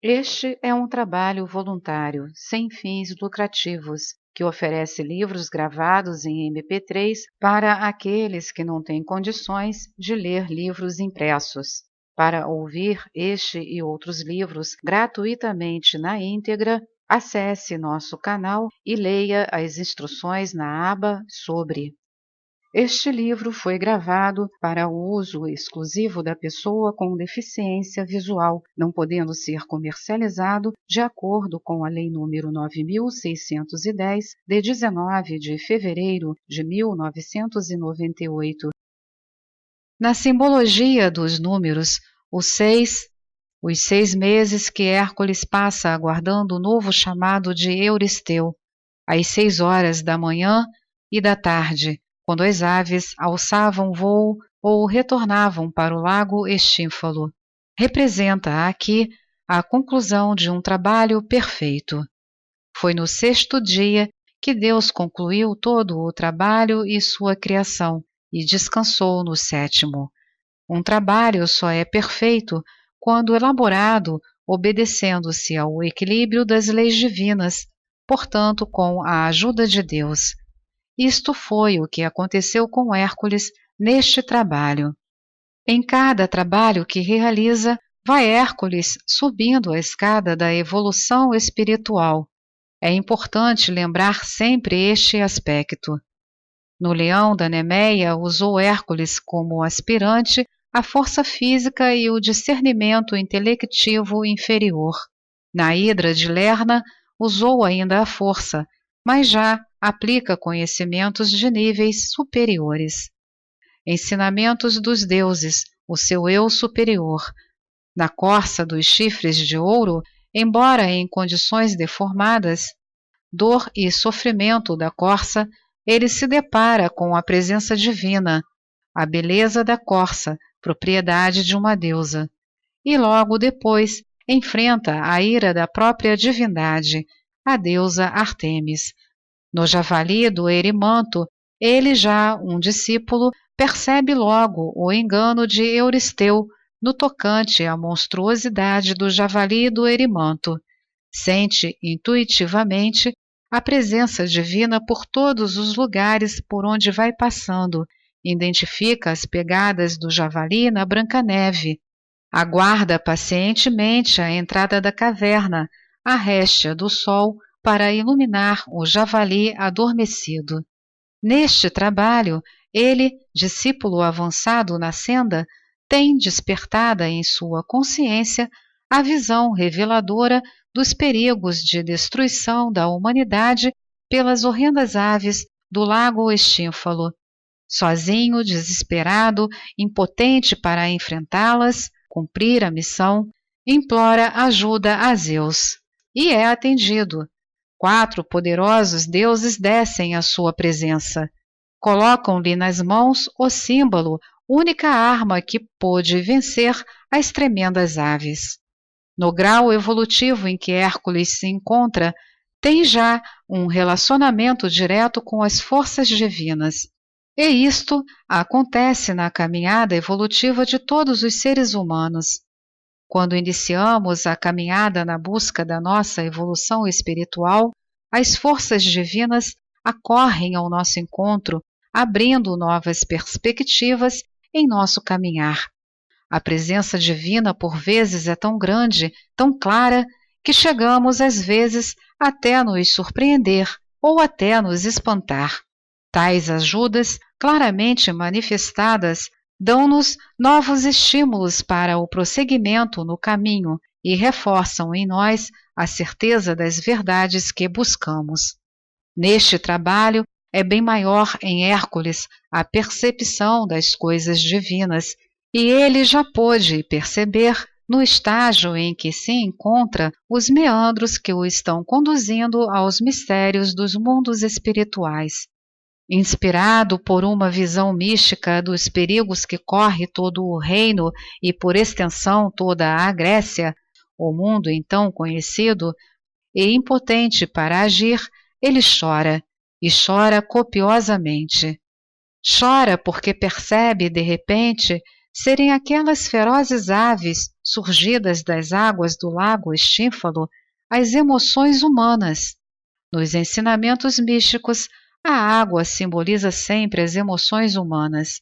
Este é um trabalho voluntário, sem fins lucrativos, que oferece livros gravados em MP3 para aqueles que não têm condições de ler livros impressos. Para ouvir este e outros livros gratuitamente na íntegra, acesse nosso canal e leia as instruções na aba Sobre. Este livro foi gravado para o uso exclusivo da pessoa com deficiência visual, não podendo ser comercializado de acordo com a Lei nº 9.610, de 19 de fevereiro de 1998. Na simbologia dos números, os 6 meses que Hércules passa aguardando o novo chamado de Euristeu, às 6 horas da manhã e da tarde, quando as aves alçavam voo ou retornavam para o lago Estínfalo. Representa aqui a conclusão de um trabalho perfeito. Foi no 6º dia que Deus concluiu todo o trabalho e sua criação, e descansou no 7º. Um trabalho só é perfeito quando elaborado obedecendo-se ao equilíbrio das leis divinas, portanto com a ajuda de Deus. Isto foi o que aconteceu com Hércules neste trabalho. Em cada trabalho que realiza, vai Hércules subindo a escada da evolução espiritual. É importante lembrar sempre este aspecto. No Leão da Nemeia usou Hércules como aspirante a força física e o discernimento intelectivo inferior. Na Hidra de Lerna usou ainda a força, mas já aplica conhecimentos de níveis superiores. Ensinamentos dos deuses, o seu eu superior. Na corça dos chifres de ouro, embora em condições deformadas, dor e sofrimento da corça, ele se depara com a presença divina, a beleza da corça, propriedade de uma deusa, e logo depois enfrenta a ira da própria divindade, a deusa Ártemis. No javali do Erimanto, ele já, um discípulo, percebe logo o engano de Euristeu no tocante à monstruosidade do javali do Erimanto. Sente intuitivamente a presença divina por todos os lugares por onde vai passando, identifica as pegadas do javali na Branca Neve, aguarda pacientemente a entrada da caverna, a réstia do sol, para iluminar o javali adormecido. Neste trabalho, ele, discípulo avançado na senda, tem despertada em sua consciência a visão reveladora dos perigos de destruição da humanidade pelas horrendas aves do lago Estínfalo. Sozinho, desesperado, impotente para enfrentá-las, cumprir a missão, implora ajuda a Zeus. E é atendido. 4 poderosos deuses descem à sua presença. Colocam-lhe nas mãos o símbolo, única arma que pôde vencer as tremendas aves. No grau evolutivo em que Hércules se encontra, tem já um relacionamento direto com as forças divinas. E isto acontece na caminhada evolutiva de todos os seres humanos. Quando iniciamos a caminhada na busca da nossa evolução espiritual, as forças divinas acorrem ao nosso encontro, abrindo novas perspectivas em nosso caminhar. A presença divina por vezes é tão grande, tão clara, que chegamos às vezes até nos surpreender ou até nos espantar. Tais ajudas, claramente manifestadas, dão-nos novos estímulos para o prosseguimento no caminho e reforçam em nós a certeza das verdades que buscamos. Neste trabalho, é bem maior em Hércules a percepção das coisas divinas, e ele já pôde perceber, no estágio em que se encontra, os meandros que o estão conduzindo aos mistérios dos mundos espirituais. Inspirado por uma visão mística dos perigos que corre todo o reino e, por extensão, toda a Grécia, o mundo então conhecido, e impotente para agir, ele chora, e chora copiosamente. Chora porque percebe, de repente, serem aquelas ferozes aves surgidas das águas do lago Estínfalo as emoções humanas. Nos ensinamentos místicos, a água simboliza sempre as emoções humanas.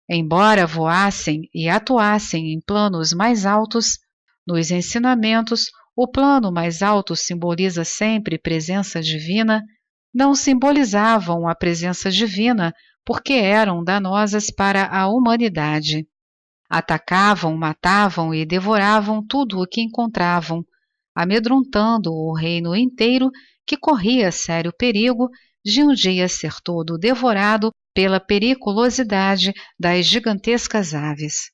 Embora voassem e atuassem em planos mais altos, nos ensinamentos, o plano mais alto simboliza sempre presença divina, não simbolizavam a presença divina porque eram danosas para a humanidade. Atacavam, matavam e devoravam tudo o que encontravam, amedrontando o reino inteiro que corria sério perigo de um dia ser todo devorado pela periculosidade das gigantescas aves.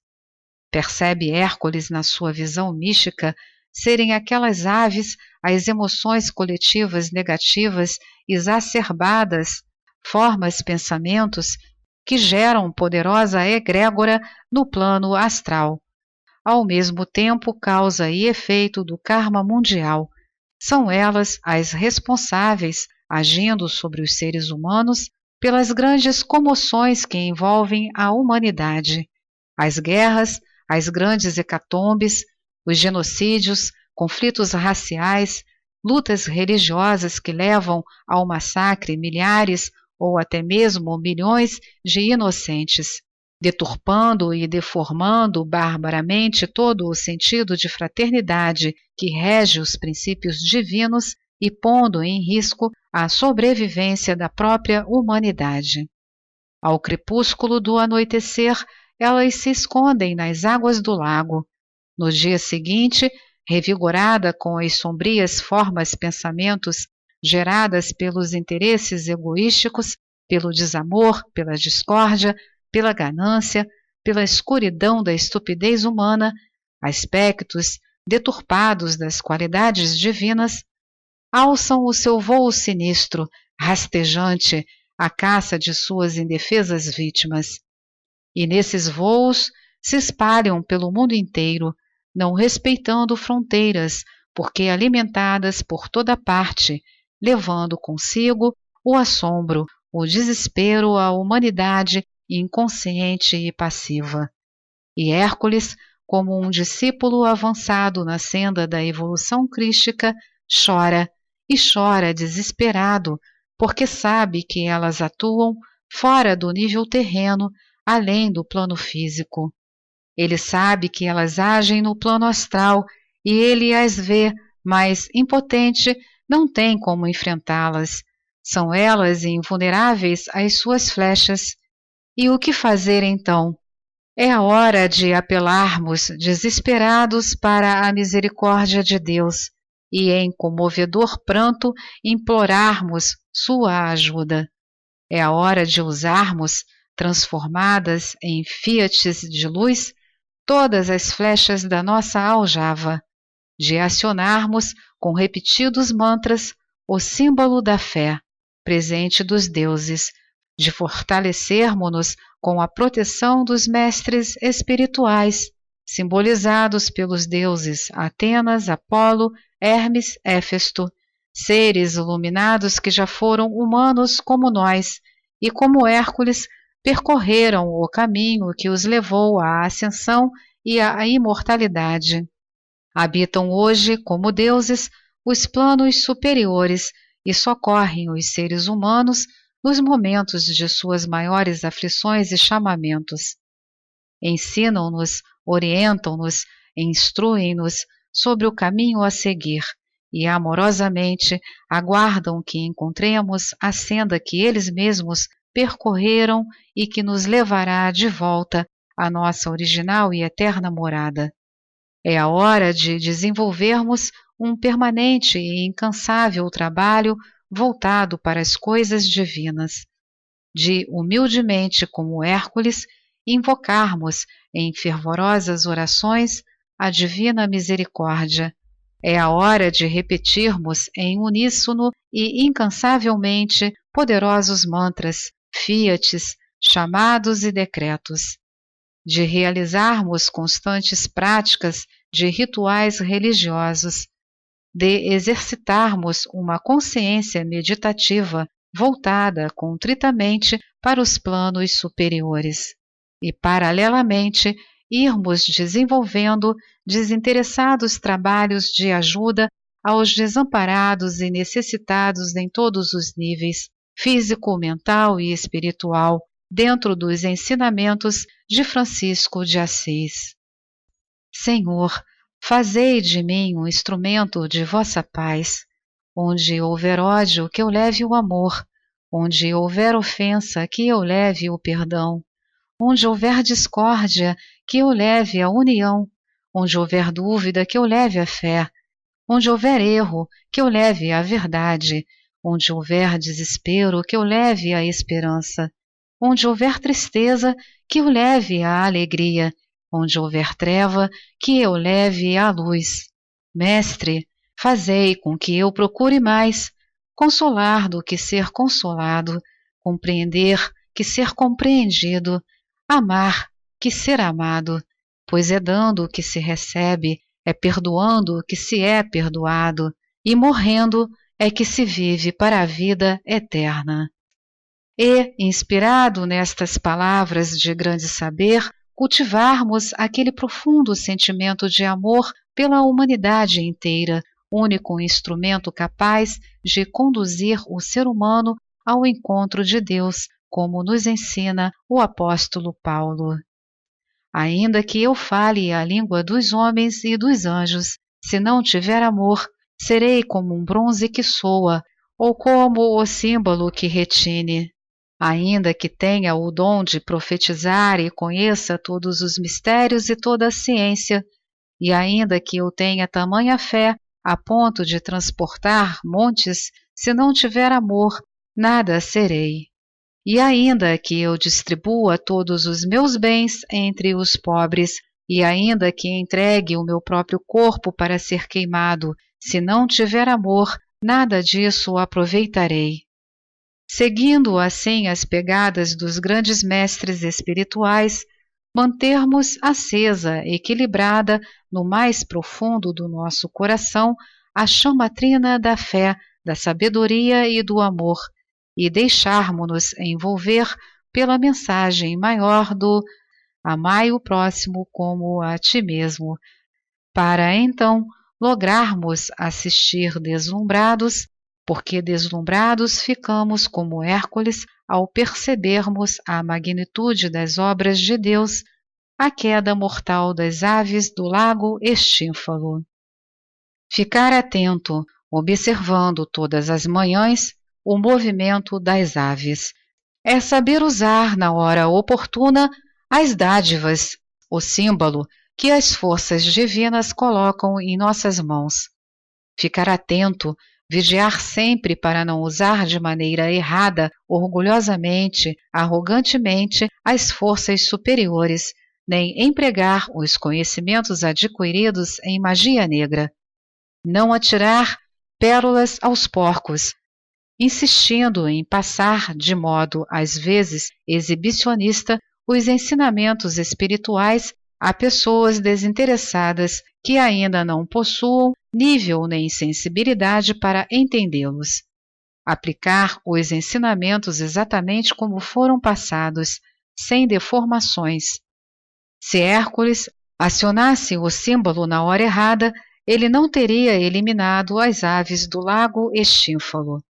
Percebe Hércules na sua visão mística serem aquelas aves as emoções coletivas negativas exacerbadas, formas pensamentos que geram poderosa egrégora no plano astral. Ao mesmo tempo, causa e efeito do karma mundial. São elas as responsáveis, agindo sobre os seres humanos, pelas grandes comoções que envolvem a humanidade. As guerras, as grandes hecatombes, os genocídios, conflitos raciais, lutas religiosas que levam ao massacre milhares ou até mesmo milhões de inocentes, deturpando e deformando barbaramente todo o sentido de fraternidade que rege os princípios divinos e pondo em risco a sobrevivência da própria humanidade. Ao crepúsculo do anoitecer, elas se escondem nas águas do lago. No dia seguinte, revigorada com as sombrias formas pensamentos geradas pelos interesses egoísticos, pelo desamor, pela discórdia, pela ganância, pela escuridão da estupidez humana, aspectos deturpados das qualidades divinas, alçam o seu vôo sinistro, rastejante, à caça de suas indefesas vítimas. E nesses voos se espalham pelo mundo inteiro, não respeitando fronteiras, porque alimentadas por toda parte, levando consigo o assombro, o desespero à humanidade inconsciente e passiva. E Hércules, como um discípulo avançado na senda da evolução crística, chora, e chora desesperado, porque sabe que elas atuam fora do nível terreno, além do plano físico. Ele sabe que elas agem no plano astral e ele as vê, mas, impotente, não tem como enfrentá-las. São elas invulneráveis às suas flechas. E o que fazer então? É a hora de apelarmos desesperados para a misericórdia de Deus e em comovedor pranto implorarmos sua ajuda. É a hora de usarmos, transformadas em fiates de luz, todas as flechas da nossa aljava, de acionarmos com repetidos mantras o símbolo da fé, presente dos deuses, de fortalecermos-nos com a proteção dos mestres espirituais, simbolizados pelos deuses Atenas, Apolo, Hermes, Éfesto, seres iluminados que já foram humanos como nós e como Hércules percorreram o caminho que os levou à ascensão e à imortalidade. Habitam hoje, como deuses, os planos superiores e socorrem os seres humanos nos momentos de suas maiores aflições e chamamentos. Ensinam-nos, orientam-nos, instruem-nos sobre o caminho a seguir e amorosamente aguardam que encontremos a senda que eles mesmos percorreram e que nos levará de volta à nossa original e eterna morada. É a hora de desenvolvermos um permanente e incansável trabalho voltado para as coisas divinas, de humildemente como Hércules invocarmos em fervorosas orações a divina misericórdia. É a hora de repetirmos em uníssono e incansavelmente poderosos mantras, fiates, chamados e decretos, de realizarmos constantes práticas de rituais religiosos, de exercitarmos uma consciência meditativa voltada contritamente para os planos superiores. e, paralelamente, irmos desenvolvendo desinteressados trabalhos de ajuda aos desamparados e necessitados em todos os níveis, físico, mental e espiritual, dentro dos ensinamentos de Francisco de Assis. Senhor, fazei de mim um instrumento de vossa paz. Onde houver ódio, que eu leve o amor. Onde houver ofensa, que eu leve o perdão. Onde houver discórdia, que eu leve a união. Onde houver dúvida, que eu leve a fé. Onde houver erro, que eu leve a verdade. Onde houver desespero, que eu leve a esperança. Onde houver tristeza, que eu leve a alegria. Onde houver treva, que eu leve a luz. Mestre, fazei com que eu procure mais consolar do que ser consolado, compreender que ser compreendido, amar que ser amado, pois é dando que se recebe, é perdoando que se é perdoado, e morrendo é que se vive para a vida eterna. E, inspirado nestas palavras de grande saber, cultivarmos aquele profundo sentimento de amor pela humanidade inteira, único instrumento capaz de conduzir o ser humano ao encontro de Deus, como nos ensina o apóstolo Paulo. Ainda que eu fale a língua dos homens e dos anjos, se não tiver amor, serei como um bronze que soa, ou como o símbolo que retine. Ainda que tenha o dom de profetizar e conheça todos os mistérios e toda a ciência, e ainda que eu tenha tamanha fé a ponto de transportar montes, se não tiver amor, nada serei. E ainda que eu distribua todos os meus bens entre os pobres, e ainda que entregue o meu próprio corpo para ser queimado, se não tiver amor, nada disso aproveitarei. Seguindo assim as pegadas dos grandes mestres espirituais, mantermos acesa, equilibrada, no mais profundo do nosso coração, a chamatrina da fé, da sabedoria e do amor, e deixarmos-nos envolver pela mensagem maior do amai o próximo como a ti mesmo, para então lograrmos assistir deslumbrados, porque deslumbrados ficamos como Hércules ao percebermos a magnitude das obras de Deus, a queda mortal das aves do lago Estínfalo. Ficar atento, observando todas as manhãs o movimento das aves. É saber usar na hora oportuna as dádivas, o símbolo que as forças divinas colocam em nossas mãos. Ficar atento, vigiar sempre para não usar de maneira errada, orgulhosamente, arrogantemente, as forças superiores, nem empregar os conhecimentos adquiridos em magia negra. Não atirar pérolas aos porcos, insistindo em passar de modo, às vezes, exibicionista, os ensinamentos espirituais a pessoas desinteressadas que ainda não possuam nível nem sensibilidade para entendê-los. Aplicar os ensinamentos exatamente como foram passados, sem deformações. Se Hércules acionasse o símbolo na hora errada, ele não teria eliminado as aves do lago Estínfalo.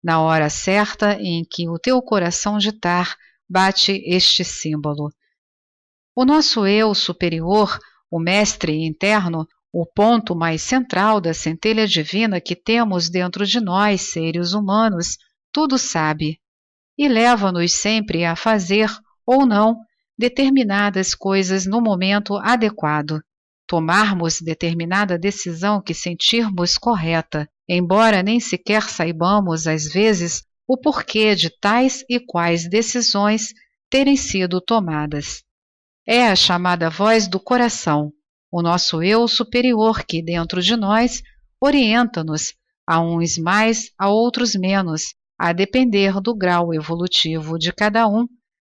Na hora certa em que o teu coração ditar, bate este símbolo. O nosso eu superior, o mestre interno, o ponto mais central da centelha divina que temos dentro de nós, seres humanos, tudo sabe, e leva-nos sempre a fazer, ou não, determinadas coisas no momento adequado, tomarmos determinada decisão que sentirmos correta, embora nem sequer saibamos, às vezes, o porquê de tais e quais decisões terem sido tomadas. É a chamada voz do coração, o nosso eu superior que dentro de nós orienta-nos, a uns mais, a outros menos, a depender do grau evolutivo de cada um,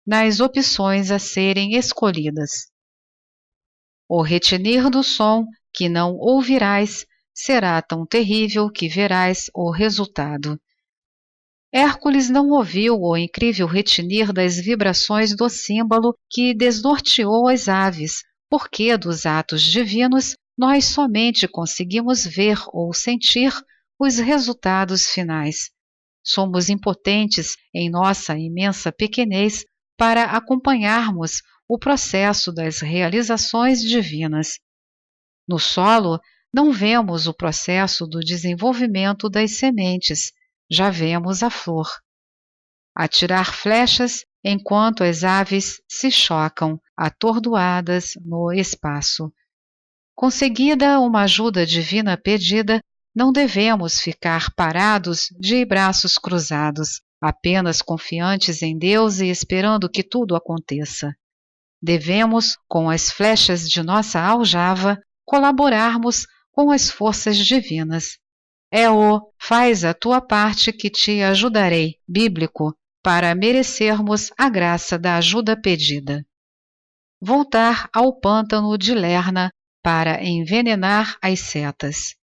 nas opções a serem escolhidas. O retinir do som que não ouvirás será tão terrível que verás o resultado. Hércules não ouviu o incrível retinir das vibrações do símbolo que desnorteou as aves, porque dos atos divinos nós somente conseguimos ver ou sentir os resultados finais. Somos impotentes em nossa imensa pequenez para acompanharmos o processo das realizações divinas. No solo, não vemos o processo do desenvolvimento das sementes, já vemos a flor. Atirar flechas enquanto as aves se chocam, atordoadas no espaço. Conseguida uma ajuda divina pedida, não devemos ficar parados de braços cruzados, apenas confiantes em Deus e esperando que tudo aconteça. Devemos, com as flechas de nossa aljava, colaborarmos com as forças divinas. É o faz a tua parte que te ajudarei, bíblico, para merecermos a graça da ajuda pedida. Voltar ao pântano de Lerna para envenenar as setas.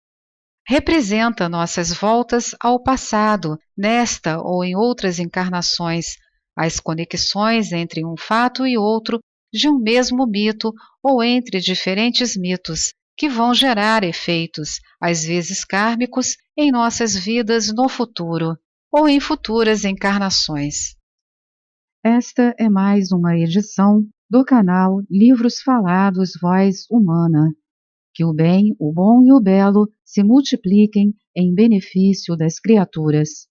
Representa nossas voltas ao passado, nesta ou em outras encarnações, as conexões entre um fato e outro de um mesmo mito ou entre diferentes mitos, que vão gerar efeitos, às vezes kármicos, em nossas vidas no futuro ou em futuras encarnações. Esta é mais uma edição do canal Livros Falados Voz Humana. Que o bem, o bom e o belo se multipliquem em benefício das criaturas.